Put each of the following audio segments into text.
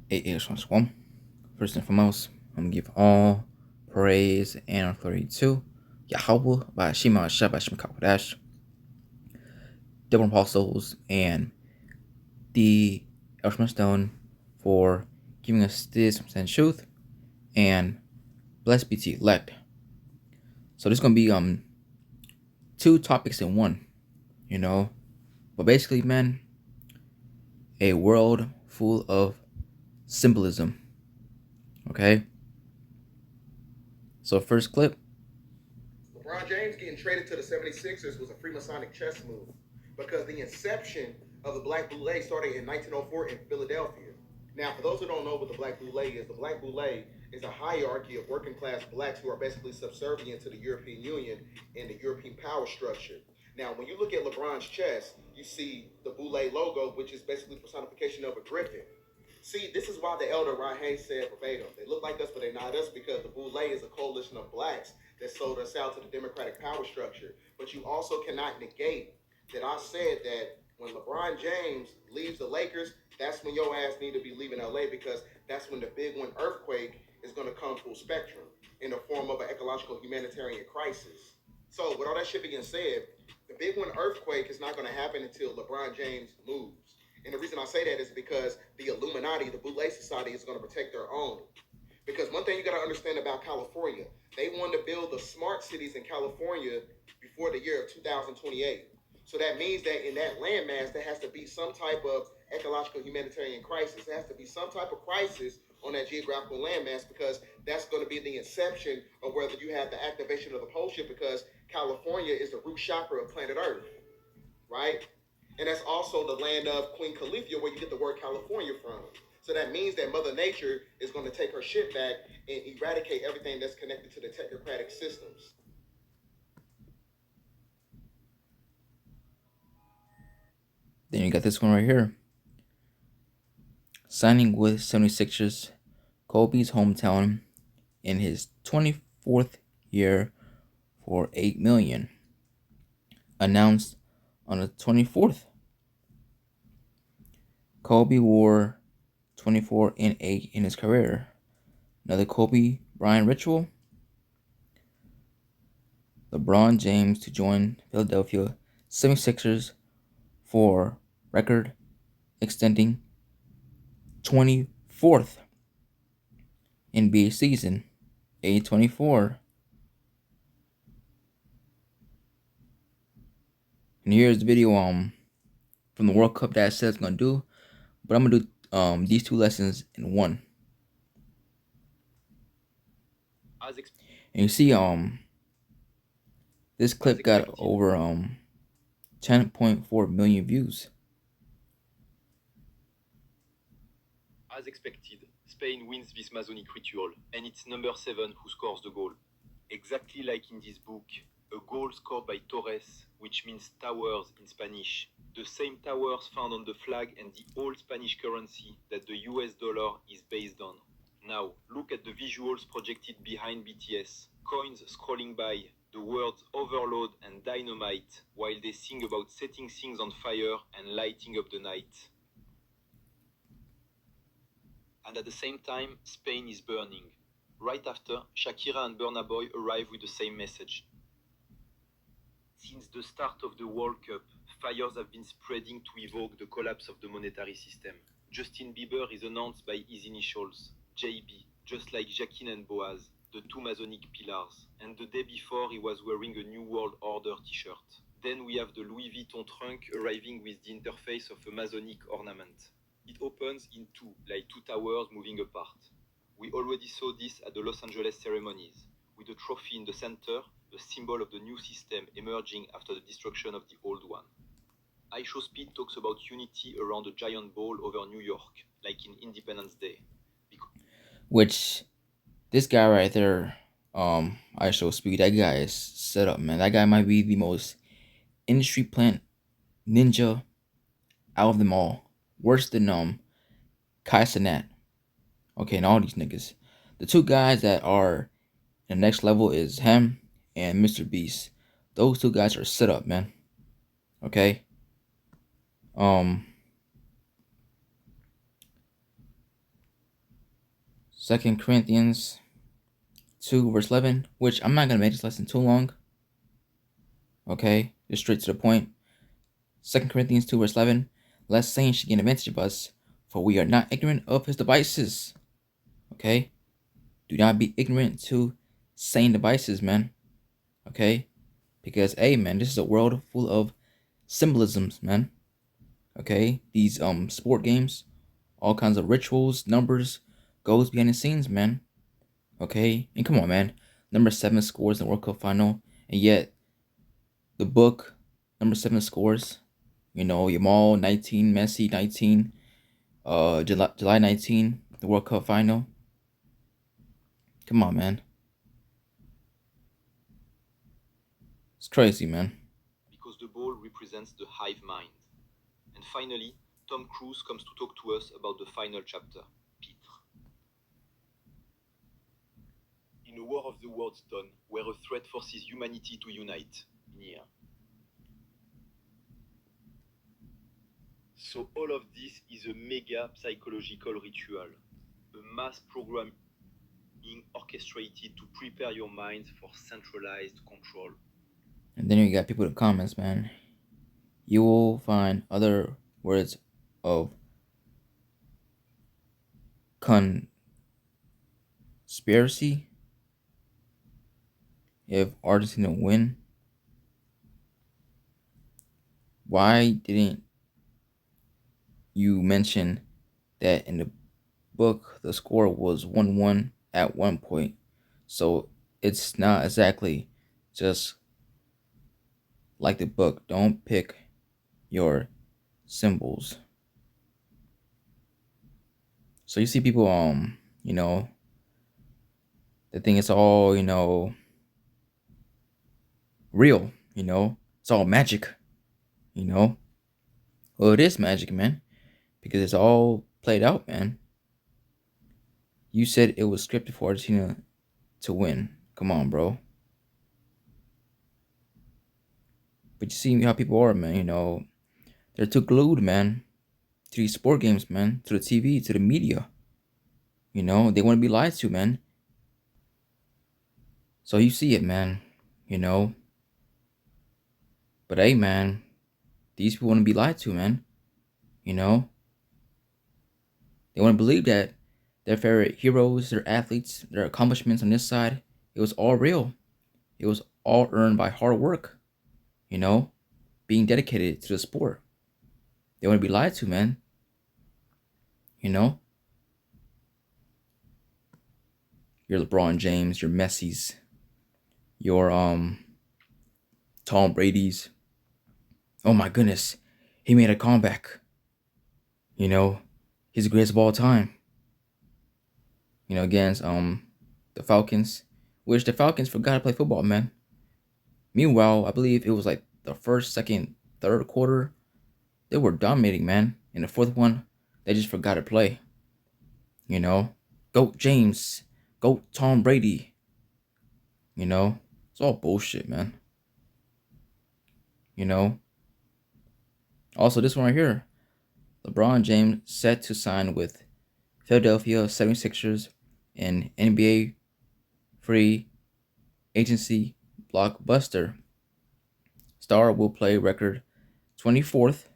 It is one. First and foremost, I'm gonna give all praise and authority to Yahweh by Shema Shabbat Shemakakodash, double apostles, and the Elshman Stone for giving us this and truth, and blessed be the elect. So this is gonna be two topics in one, you know. But basically, man, a world full of symbolism. Okay. So first clip. LeBron James getting traded to the 76ers was a Freemasonic chess move because the inception of the Black Boule started in 1904 in Philadelphia. Now, for those who don't know what the Black Boule is, the Black Boule is a hierarchy of working class blacks who are basically subservient to the European Union and the European power structure. Now, when you look at LeBron's chess, you see the Boule logo, which is basically personification of a griffin. See, this is why the elder Rahe said verbatim, they look like us, but they're not us, because the Boule is a coalition of blacks that sold us out to the Democratic power structure. But you also cannot negate that I said that when LeBron James leaves the Lakers, that's when your ass need to be leaving LA, because that's when the big one earthquake is going to come full spectrum in the form of an ecological humanitarian crisis. So with all that shit being said, the big one earthquake is not going to happen until LeBron James moves. And the reason I say that is because the Illuminati, the Boule Society, is going to protect their own. Because one thing you got to understand about California, they wanted to build the smart cities in California before the year of 2028. So that means that in that landmass, there has to be some type of ecological humanitarian crisis. There has to be some type of crisis on that geographical landmass, because that's going to be the inception of whether you have the activation of the pole shift, because California is the root chakra of planet Earth, right? And that's also the land of Queen Califia, where you get the word California from. So that means that Mother Nature is going to take her shit back and eradicate everything that's connected to the technocratic systems. Then you got this one right here. Signing with 76ers, Kobe's hometown, in his 24th year for $8 million. Announced on the 24th. Kobe wore 24 and 8 in his career. Another Kobe Bryant ritual. LeBron James to join Philadelphia 76ers for record extending 24th NBA season, A24. And here's the video from the World Cup that I said it's gonna do, but I'm gonna do these two lessons in one. And you see this clip got over 10.4 million views. As expected, Spain wins this Masonic ritual, and it's number 7 who scores the goal. Exactly like in this book, a goal scored by Torres, which means towers in Spanish, the same towers found on the flag and the old Spanish currency that the US dollar is based on. Now, look at the visuals projected behind BTS. Coins scrolling by, the words overload and dynamite, while they sing about setting things on fire and lighting up the night. And at the same time, Spain is burning. Right after, Shakira and Burna Boy arrive with the same message. Since the start of the World Cup, fires have been spreading to evoke the collapse of the monetary system. Justin Bieber is announced by his initials, JB, just like Jacqueline and Boaz, the two Masonic pillars. And the day before, he was wearing a New World Order t-shirt. Then we have the Louis Vuitton trunk arriving with the interface of a Masonic ornament. It opens in two, like two towers moving apart. We already saw this at the Los Angeles ceremonies, with the trophy in the center, the symbol of the new system emerging after the destruction of the old one. iShowSpeed talks about unity around a giant ball over New York, like in Independence Day. Which, this guy right there, iShowSpeed, that guy is set up, man. That guy might be the most industry plant ninja out of them all. Worse than Kai Cenat. Okay, and all these niggas. The two guys that are the next level is him and Mr. Beast. Those two guys are set up, man. Okay. 2 Corinthians 2 verse 11, which I'm not going to make this lesson too long. Okay, just straight to the point. 2 Corinthians 2 verse 11, lest Satan should gain advantage of us, for we are not ignorant of his devices. Okay, do not be ignorant to Satan devices, man. Okay, because hey, man, this is a world full of symbolisms, man. Okay, these sport games, all kinds of rituals, numbers, goes behind the scenes, man. Okay, and come on, man. Number 7 scores in the World Cup final, and yet the book number 7 scores. You know, Yamal 19, Messi 19, July 19, the World Cup final. Come on, man. It's crazy, man. Because the ball represents the hive mind. And finally, Tom Cruise comes to talk to us about the final chapter, Pitre. In a war of the words done, where a threat forces humanity to unite, near. So all of this is a mega psychological ritual, a mass programming orchestrated to prepare your minds for centralized control. And then you got people in the comments, man. You will find other words of conspiracy if Argentina win. Why didn't you mention that in the book the score was 1-1 at one point? So it's not exactly just like the book. Don't pick your symbols. So you see people you know, they think it's all, you know, real, you know, it's all magic, you know. Well, it is magic, man, because it's all played out, man. You said it was scripted for Argentina to win. Come on, bro. But you see how people are, man, you know, they're too glued, man, to these sport games, man, to the TV, to the media. You know, they want to be lied to, man. So you see it, man, you know. But hey, man, these people want to be lied to, man. You know, they want to believe that their favorite heroes, their athletes, their accomplishments on this side, it was all real. It was all earned by hard work, you know, being dedicated to the sport. They want to be lied to, man. You know, your LeBron James, your Messi's, your Tom Brady's. Oh my goodness, he made a comeback. You know, he's the greatest of all time. You know, against the Falcons, which the Falcons forgot to play football, man. Meanwhile, I believe it was like the first, second, third quarter, they were dominating, man. In the fourth one, they just forgot to play. You know, GOAT James, GOAT Tom Brady. You know, it's all bullshit, man. You know. Also, this one right here, LeBron James set to sign with Philadelphia 76ers in NBA free agency blockbuster. Star will play record 24th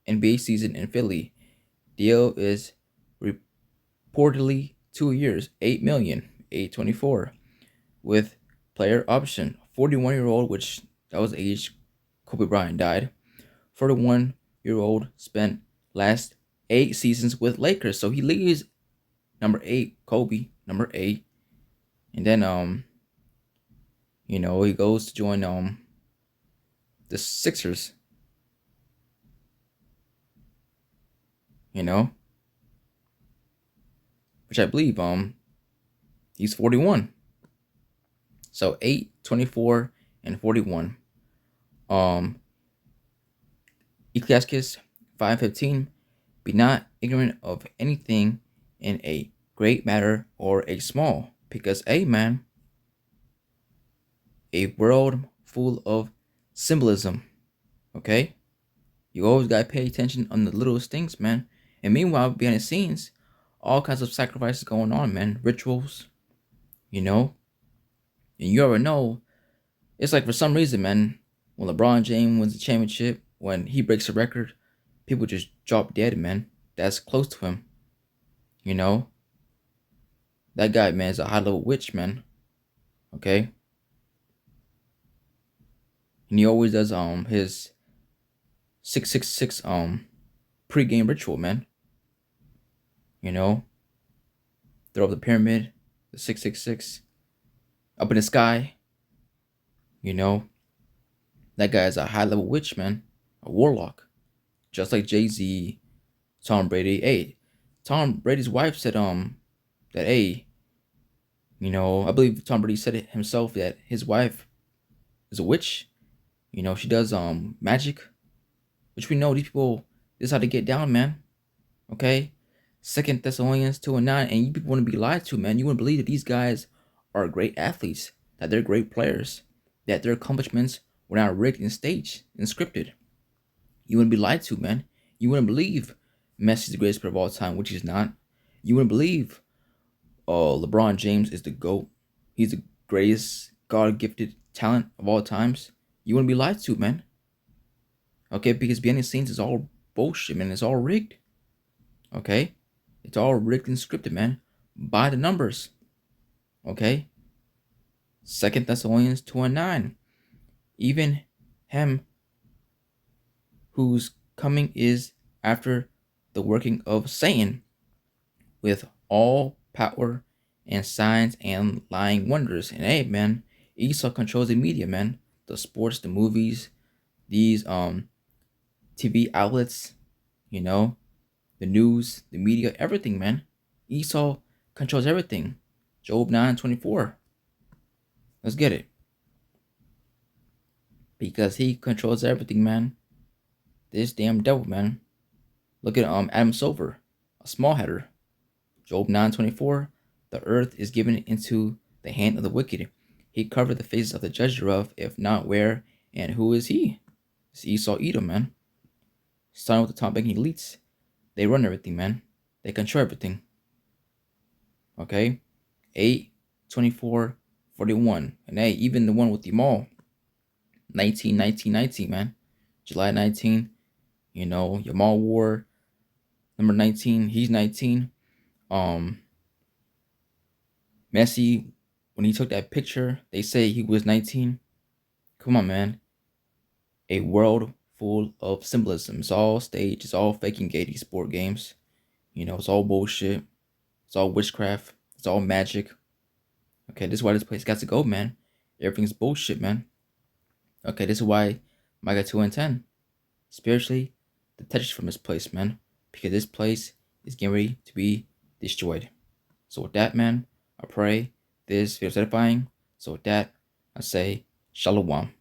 NBA season in Philly. Deal is reportedly 2 years, $8 million, $824, with player option. 41-year-old, which that was the age Kobe Bryant died. 41-year-old spent last 8 seasons with Lakers, so he leaves number 8, Kobe, number 8, and then you know, he goes to join the Sixers. You know, which I believe he's 41. So 8, 24, and 41. Ecclesiastes 5:15. Be not ignorant of anything in a great matter or a small, because man, a world full of symbolism. Okay? You always gotta pay attention on the littlest things, man. And meanwhile, behind the scenes, all kinds of sacrifices going on, man. Rituals, you know? And you already know, it's like for some reason, man, when LeBron James wins the championship, when he breaks a record, people just drop dead, man. That's close to him, you know? That guy, man, is a high level witch, man. Okay? And he always does his 666 pregame ritual, man. You know? Throw up the pyramid, the 666, up in the sky, you know? That guy is a high level witch, man. A warlock. Just like Jay-Z, Tom Brady. Hey, Tom Brady's wife said that hey, I believe Tom Brady said it himself that his wife is a witch. She does magic, which we know these people, this is how they get down, man. Okay? Second Thessalonians 2:9, and you people want to be lied to, man. You want to believe that these guys are great athletes, that they're great players, that their accomplishments were not rigged and staged and scripted. You wouldn't be lied to, man. You wouldn't believe Messi's the greatest player of all time, which he's not. You wouldn't believe LeBron James is the GOAT. He's the greatest God-gifted talent of all times. You wouldn't be lied to, man. Okay, because behind the scenes is all bullshit, man. It's all rigged. Okay? It's all rigged and scripted, man. By the numbers. Okay? Second Thessalonians 2:9. Even him whose coming is after the working of Satan, with all power and signs and lying wonders. And hey, man, Esau controls the media, man. The sports, the movies, these TV outlets, the news, the media, everything, man. Esau controls everything. Job 9:24. Let's get it. Because he controls everything, man. This damn devil, man. Look at Adam Silver, a small header. Job 9:24. The earth is given into the hand of the wicked. He covered the faces of the judge thereof, if not where and who is he? It's Esau Edom, man. Starting with the top banking elites. They run everything, man. They control everything. Okay? 8/24/41. And hey, even the one with the mall. 19, man. July 19. Yamal War. Number 19. He's 19. Messi, when he took that picture, they say he was 19. Come on, man. A world full of symbolism. It's all staged. It's all faking gay sport games. It's all bullshit. It's all witchcraft. It's all magic. Okay, this is why this place got to go, man. Everything's bullshit, man. Okay, this is why Micah 2:10. Spiritually, detached from this place, man. Because this place is getting ready to be destroyed. So with that, man, I pray this video is edifying. So with that, I say, Shalom.